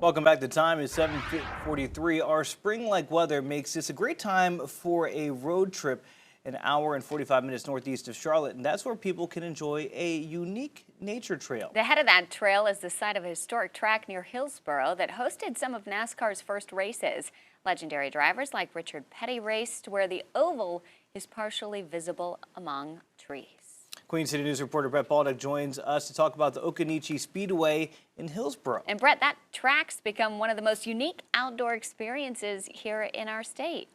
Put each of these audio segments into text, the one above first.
Welcome back. The time is 7:43. Our spring-like weather makes this a great time for a road trip an hour and 45 minutes northeast of Charlotte, and that's where people can enjoy a unique nature trail. The head of that trail is the site of a historic track near Hillsboro that hosted some of NASCAR's first races. Legendary drivers like Richard Petty raced where the oval is partially visible among trees. Queen City News reporter Brett Baldock joins us to talk about the Occoneechee Speedway in Hillsboro. And Brett, that track's become one of the most unique outdoor experiences here in our state.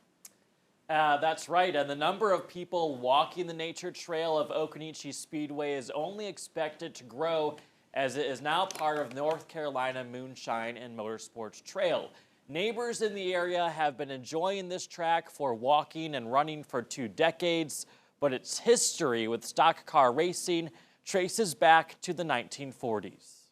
That's right, and the number of people walking the nature trail of Occoneechee Speedway is only expected to grow as it is now part of North Carolina Moonshine and Motorsports Trail. Neighbors in the area have been enjoying this track for walking and running for 2 decades, but its history with stock car racing traces back to the 1940s.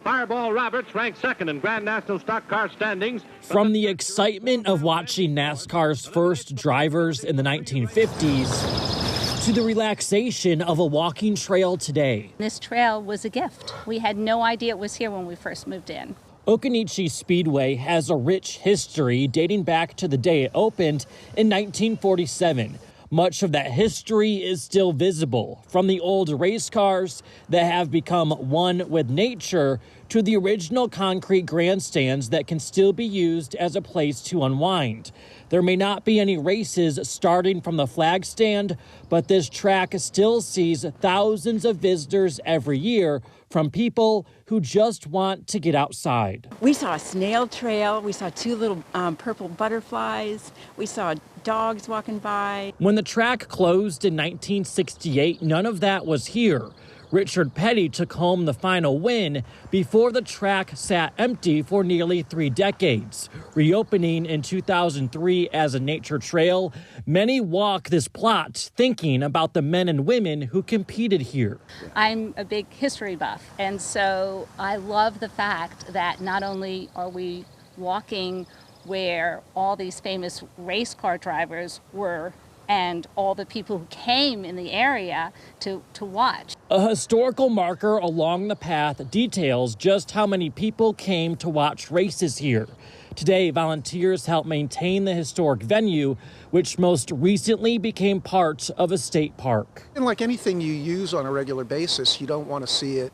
Fireball Roberts ranked second in Grand National stock car standings. From the excitement of watching NASCAR's first drivers in the 1950s to the relaxation of a walking trail today. This trail was a gift. We had no idea it was here when we first moved in. Occoneechee Speedway has a rich history dating back to the day it opened in 1947. Much of that history is still visible, from the old race cars that have become one with nature to the original concrete grandstands that can still be used as a place to unwind. There may not be any races starting from the flag stand, but this track still sees thousands of visitors every year from people who just want to get outside. We saw a snail trail. We saw 2 little purple butterflies. We saw dogs walking by. When the track closed in 1968, none of that was here. Richard Petty took home the final win before the track sat empty for nearly 3 decades. Reopening in 2003 as a nature trail, many walk this plot thinking about the men and women who competed here. I'm a big history buff, and so I love the fact that not only are we walking where all these famous race car drivers were and all the people who came in the area to watch. A historical marker along the path details just how many people came to watch races here. Today, volunteers help maintain the historic venue, which most recently became part of a state park. And like anything you use on a regular basis, you don't want to see it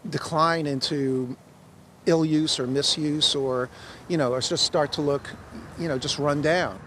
decline into ill use or misuse or just start to look, just run down.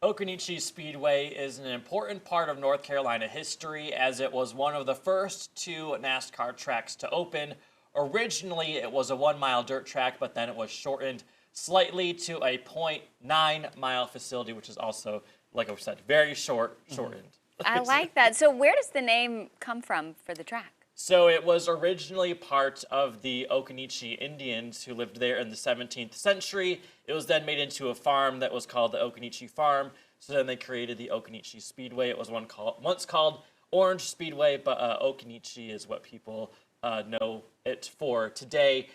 Occoneechee Speedway is an important part of North Carolina history as it was one of the first 2 NASCAR tracks to open. Originally, it was a 1-mile dirt track, but then it was shortened slightly to a 0.9-mile facility, which is also, like I said, very shortened. I like that. So where does the name come from for the track? So it was originally part of the Occoneechee Indians who lived there in the 17th century. It was then made into a farm that was called the Occoneechee Farm. So then they created the Occoneechee Speedway. It was once called Orange Speedway, but Occoneechee is what people know it for today.